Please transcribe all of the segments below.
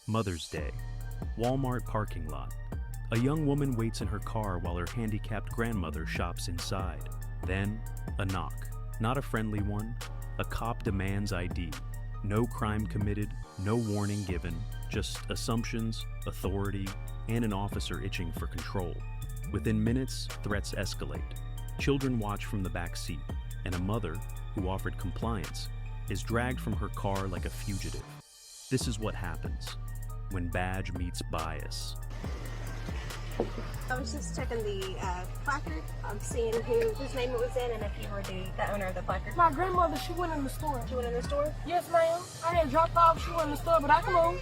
Mother's Day. Walmart parking lot. A young woman waits in her car while her handicapped grandmother shops inside. Then, a knock. Not a friendly one. A cop demands ID. No crime committed, no warning given, just assumptions, authority, and an officer itching for control. Within minutes, threats escalate. Children watch from the back seat, and a mother, who offered compliance, is dragged from her car like a fugitive. This is what happens when badge meets bias. I was just checking the placard. I'm seeing whose name it was in and if you were the owner of the placard. My grandmother, she went in the store. She went in the store? Yes, ma'am. I had dropped off. She went in the store, but I can move.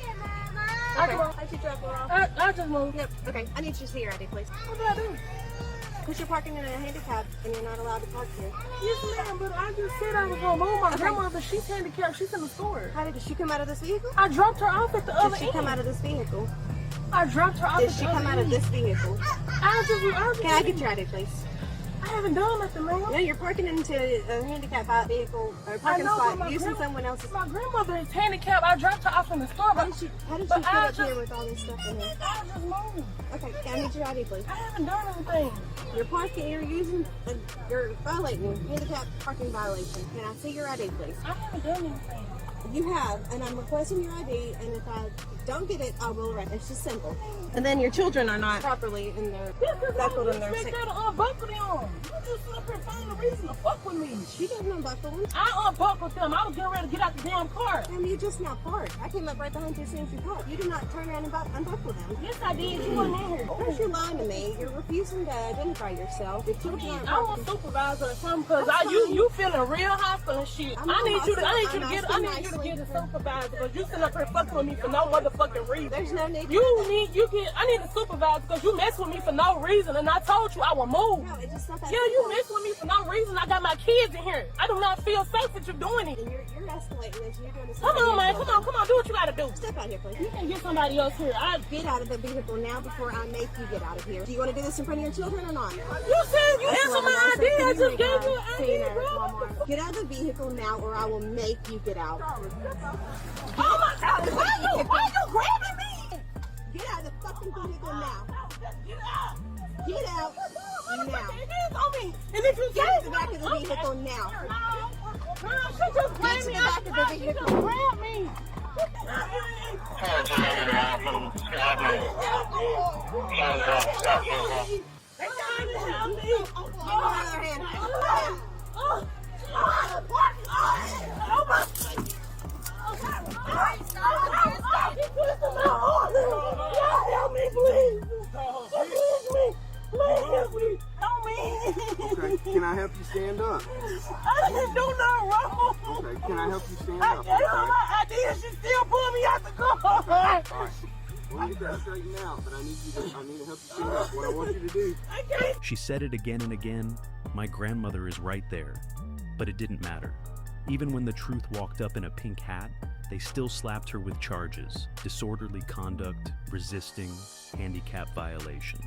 I can move. How'd you drop her off? I just moved. Yep. Okay. I need you to see your ID, please. What did I do? Because you're parking in a handicap and you're not allowed to park here. Yes, ma'am, but I just said I was going to move. My grandmother, she's handicapped. She's in the store. How did she come out of this vehicle? I dropped her off at the other end. Did she come out of this vehicle? I dropped her off Did at she the come other out of end. this vehicle? I just Can I get your ID, please? I haven't done nothing, ma'am. No, you're parking into a handicap vehicle or parking spot using someone else's. My grandmother is handicapped. I dropped her off in the store. How did you get up here with all this stuff in here? I just moved. Okay, can I get your ID, please? I haven't done anything. You're violating handicap parking violation. Can I see your ID, please? I haven't done anything. You have, and I'm requesting your ID, and if I don't get it, I will arrest. It's just simple. And then your children are not properly in their buckled in their seat. Expect her to unbuckle them. You just sit up here finding a reason to fuck with me. She doesn't unbuckle them. I unbuckled them. I was getting ready to get out the damn car. Damn, you just now parked. I came up right behind you as soon as you parked. You did not turn around and unbuckle them. Yes, I did. You wasn't in here. First, you're lying to me. You're refusing to identify yourself. Your children aren't I want supervisor or something because you feeling real hostile and shit. I need you to get a supervisor because you sitting up here fucking with me for no motherfucking reason. There's no need. I need a supervisor because you mess with me for no reason and I told you I will move. No, it's just not that. Yeah, you mess with me for no reason. I got my kids in here. I do not feel safe that you're doing it. And you're escalating this. You're doing this. Come on, man. Come on. Do what you gotta do. Step out here, please. You can get somebody else here. Get out of the vehicle now before I make you get out of here. Do you want to do this in front of your children or not? You said you answered my ID. I just gave you an ID, bro. Get out of the vehicle now or I will make you get out. Oh my God! Why you grabbing me? Get out of the fucking vehicle now. Get out! Get out now. And if you Get to the back of the vehicle now. No, she just grabbed me. Get to the back of the She vehicle. just grabbed me. Okay, can I help you stand up? I didn't do nothing wrong. Okay, can I help you stand I up? gave her my ID and she still pulled me out the car. Alright, we'll get that straightened out, but I need to help you stand up. What I want you to do. She said it again and again. My grandmother is right there. But it didn't matter. Even when the truth walked up in a pink hat, they still slapped her with charges: disorderly conduct, resisting, handicap violation.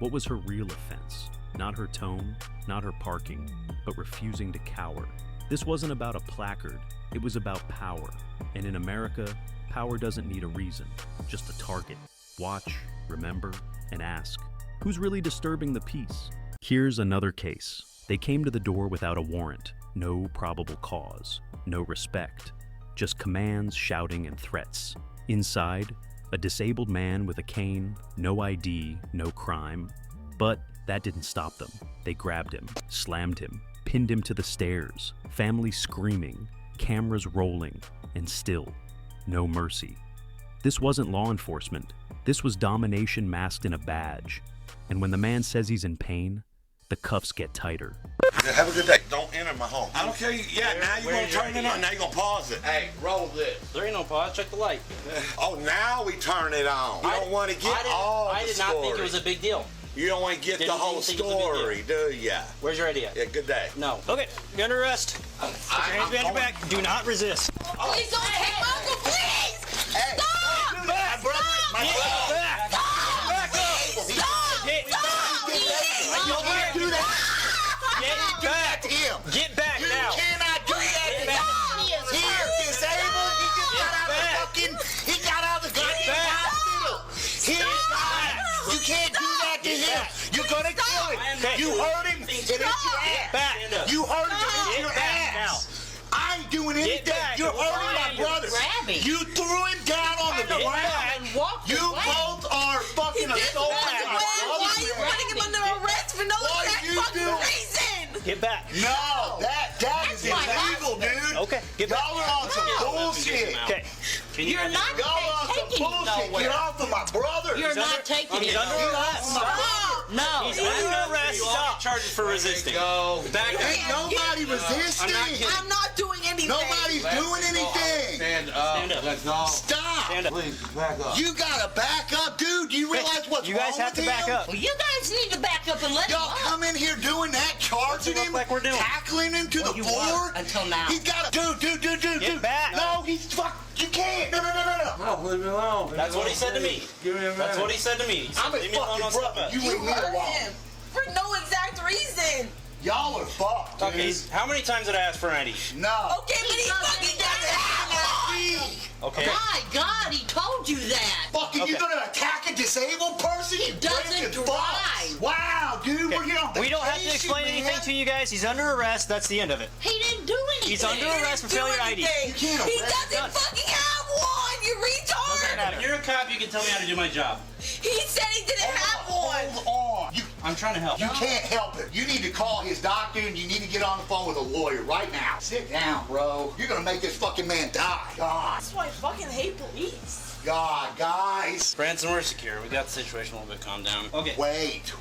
What was her real offense? Not her tone, not her parking, but refusing to cower. This wasn't about a placard, it was about power. And in America, power doesn't need a reason, just a target. Watch, remember, and ask, who's really disturbing the peace? Here's another case. They came to the door without a warrant, no probable cause, no respect, just commands, shouting, and threats. Inside, a disabled man with a cane, no ID, no crime. But that didn't stop them. They grabbed him, slammed him, pinned him to the stairs, family screaming, cameras rolling, and still, no mercy. This wasn't law enforcement. This was domination masked in a badge. And when the man says he's in pain, the cuffs get tighter. Yeah, have a good day. Don't enter my home. I don't care. Yeah, now you're going to turn it on. Now you're going to pause it. Hey, roll this. There ain't no pause. Check the light. Oh, now we turn it on. You don't want to get all the I did not think it was a big deal. You don't want to get the whole story, do ya? Where's your idea? Yeah, good day. No. Okay, you're under arrest. Put your hands behind your back. Do not resist. Please don't take Uncle, please! Hey, Stop! Back! Stop! Back! Stop! Back up! Stop! Get Stop! you can't do that. Get back! Get back You now! cannot do that. Get back. He is disabled. He just got out of the fucking. He got out of the goddamn Okay. You hurt him, and it's your ass. Back. You hurt him, and it's Get your back ass. I ain't doing anything. back. You're hurting my brother. grabbing. You threw him down on the ground. And walked You away. both are fucking assaulting my Why are you brother. putting him under arrest for no What exact are you fucking doing? reason? Get back. No, that is my illegal, dude. Okay. Get back. Y'all are on some bullshit. Okay. You're not Y'all are on some taking him bullshit. nowhere. Get off of my brother. You're not taking He's him. under arrest. Stop. No. He's under arrest. Stop. Charges for resisting. Back Ain't nobody resisting. I'm not doing anything. Nobody's doing anything. Stand up. Stand up. Let's go. Stop. Stand up. Please, back up. You gotta back up, dude. Do you realize what's You guys wrong have with to back him? up. Well, you guys need to back up and let him Y'all up. come in here doing that, charging What's it look him, like we're doing? tackling him to the you floor. weren't until now. He's got to, dude. Get back. No, he's fuck. You can't. No. No, leave me alone. That's what he said to me. Give me a minute. That's what he said to me. He said, I'm a leave me alone, fucking I'll step brother. up. You leave me hurt alone. him for no exact reason. Y'all are fucked, dude. Okay, how many times did I ask for an ID? No. Okay, but he fucking doesn't have one. Okay. My God, he told you that. Fucking, you Okay. gonna attack a disabled person? You doesn't breaking drive. fucks. Wow, dude, we're here on We don't have to vacation, explain man. anything to you guys. He's under arrest. That's the end of it. He didn't do anything. He's under arrest for Do failure ID. anything. You can't He arrest doesn't fucking have one. You retard. matter. If you're a cop, you can tell me how to do my job. He said he didn't have one. Hold on. I'm trying to help. You can't help it. You need to call his doctor and you need to get on the phone with a lawyer right now. Sit down, bro. You're gonna make this fucking man die. God. That's why I fucking hate police. God, guys. Branson, we're secure. We got the situation a little bit calmed down. Okay. Wait.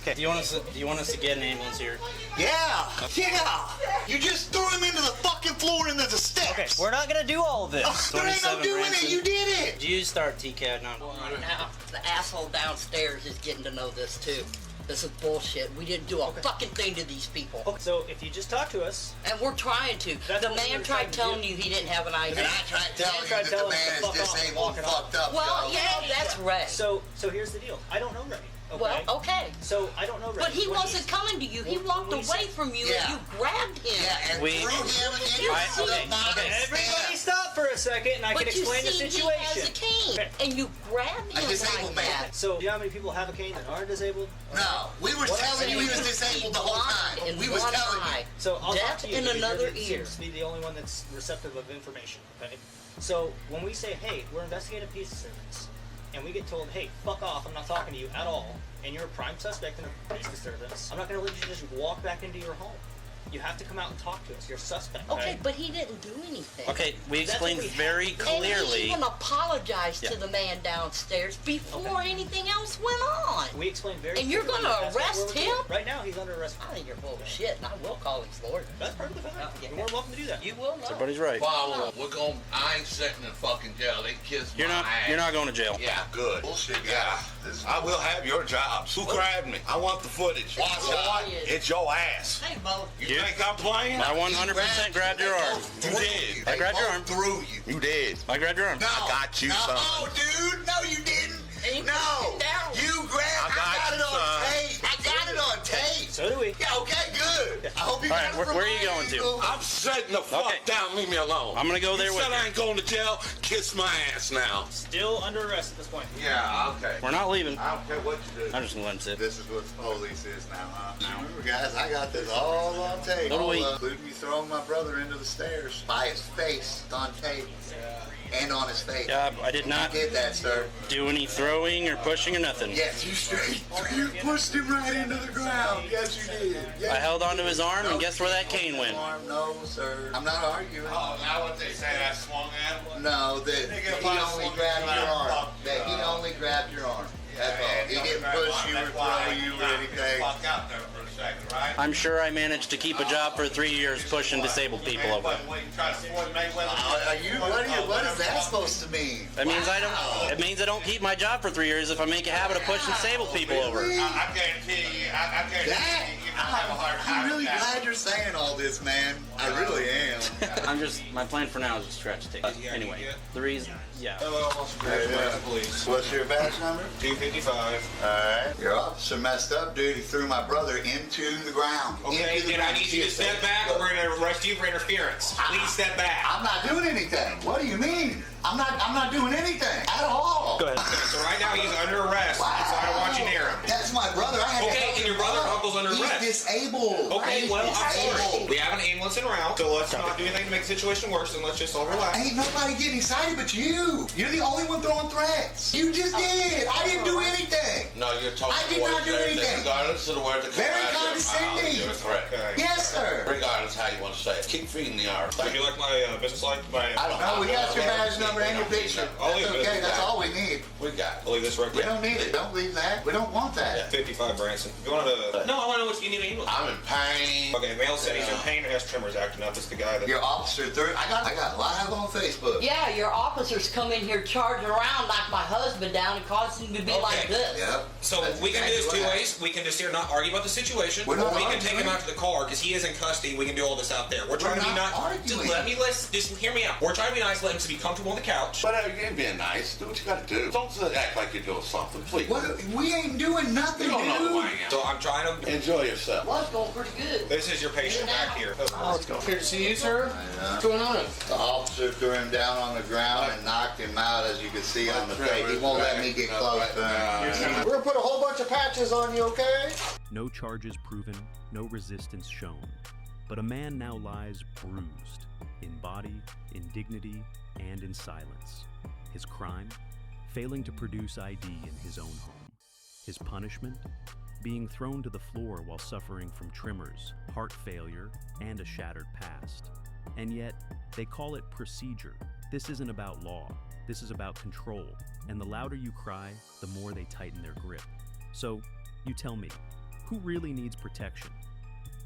Okay. Do you want us to get an ambulance here? Yeah. You just threw him into the fucking floor into the steps. Okay, we're not gonna do all of this. There ain't no 27 doing Branson. it. You did it. Do you start TCAD now? Now, the asshole downstairs is getting to know this too. This is bullshit. We didn't do a fucking thing to these people. So if you just talk to us, And we're trying to. That's The what we man were tried trying to telling do. you he didn't have an ID. And I tried telling you tried that telling the us to man fuck is off and disabled walk and it off. fucked up. Well, Joe. yeah, that's Ray. so here's the deal. I don't know Ray. Okay. Well, okay. So I don't know Ray. But he When wasn't coming to you. He walked when we away said- from you Yeah. and you grabbed him. Yeah, and We- threw him into You the see- bottom Everybody step. stop for a second and I But can you explain the see, situation. he has a cane, Okay. and you grabbed A him disabled like man. that. So do you know how many people have a cane that aren't disabled? No, we were What I'm telling you he was saying, disabled the whole blind time. in We was one telling eye. you. So I'll talk Deaf to you in because another you're ear. seems to be the only one that's receptive of information. Okay. So when we say, hey, we're investigating a peace disturbance, and we get told, hey, fuck off, I'm not talking to you at all, and you're a prime suspect in a peace disturbance, I'm not going to let you just walk back into your home. You have to come out and talk to us. You're a suspect. Okay, but he didn't do anything. Okay, we That's explained what we very And he clearly. even apologized Yeah. to the man downstairs before anything else went on. We explained very And you're clearly gonna that's what arrest we're doing. him? Right now, he's under arrest. I think you're full of shit, and I will call his lawyer. That's perfectly fine. Yeah. You're more than welcome to do that. You will know. Everybody's right. Follow him. I ain't sitting in fucking jail. They kissed You're not. You're not going to jail. Yeah, Good. bullshit, Yeah. guys. I will have your jobs. Who grabbed me? I want the footage. Watch What? out. It's your ass. Hey, Bo. You You- think I'm playing? I 100% grabbed your arm. You did. I grabbed your arm. Through you. You did. I grabbed your arm. No, I got you, no, son. dude. No, you didn't. And you No, pushed it down. you grabbed. I got it you, on son. tape. I got it on tape. So do we. Yeah, okay, good. I hope you All got right, it from where are my you going to? angle. I'm setting the fuck Okay. down. Leave me alone. I'm gonna go there you with said you. I ain't going to jail. Kiss my ass now. Still under arrest at this point. Yeah, okay. We're not leaving. I don't care what you do. I'm just gonna let him sit. This is what the police is now, huh? Now, remember, guys, I got this all on tape. So do we. Including you throwing my brother into the stairs by his face on tape. And on his face. Yeah, I did not You did that, sir. do any throwing or pushing or nothing. Yes, you straight. You pushed him right into the ground. Yes, you did. Yes. I held onto his arm, and guess where that cane went? No, sir. I'm not arguing. Oh, now what they say, I swung at him? No, that he only grabbed your arm. That he only grabbed your arm. That's all. He didn't push you or throw you or anything. Fuck out there for a second, right? I'm sure I managed to keep a job for 3 years pushing disabled people over. What What is that supposed to mean? That means I don't. It means I don't keep my job for 3 years if I make a habit of pushing disabled people over. I guarantee you, I guarantee That, you're gonna have a hard time. I'm really with that. glad you're saying all this, man. I really am. I'm just. My plan for now is to stretch a ticket. Anyway, the reason. Yeah. What's your badge number? 255. Alright. Your officer messed up, dude. He threw my brother into the ground. Okay, Into the then I ground. need you to step back or we're gonna arrest you for interference. Please step back. I'm not doing anything. What do you mean? I'm not doing anything at all. Go ahead. So right now he's under arrest, so I don't want you near him. That's my brother. I had to Okay, disabled. Okay, well, I'm sorry. disabled. We have an ambulance en route, so let's not do anything to make the situation worse, and let's just all relax. Ain't nobody getting excited but you. You're the only one throwing threats. You just did. I didn't do anything. No, you're talking I did not do anything. Regardless of the word that comes Very out of your condescending. mouth, you're a threat. Okay. Yes, sir. Regardless how you want to say it. Keep feeding the art. Would you like my business line? I don't No, we got your badge badge number and your picture. I'll That's leave it. okay. That's all we need. We got I'll leave this right We there. don't need it. Don't leave that. We don't want that. 55 Branson. You want to? No, I want to know what you need an ambulance. I'm in pain. Okay, male said he's in pain and has tremors acting up. It's the guy that. Your officer threw. I got live on Facebook. Yeah, your officers come in here charging around, knock my husband down, and cause him to be like this. Yep. So That's we can do this exactly two what ways. We can just here not argue about the situation, We're not or we can take him arguing. out to the car because he is in custody. We can do all this out there. We're trying to be not not. arguing. Just hear me out. We're trying to be nice. Let him to be comfortable on the couch. But you're being nice. Do what you got to do. Don't act like you're doing something, please. What? We ain't doing nothing, You don't know who I dude. am. So I'm trying to. Enjoy yourself. Well, it's going pretty good. This is your patient back here. Here to see you, sir. What's going on? The officer threw him down on the ground and knocked him out, as you can see on the tape. He won't let me get close to him. We're gonna put a whole bunch of patches on you, okay? No charges proven, no resistance shown. But a man now lies bruised, in body, in dignity, and in silence. His crime? Failing to produce ID in his own home. His punishment? Being thrown to the floor while suffering from tremors, heart failure, and a shattered past. And yet, they call it procedure. This isn't about law. This is about control. And the louder you cry, the more they tighten their grip. So, you tell me, who really needs protection?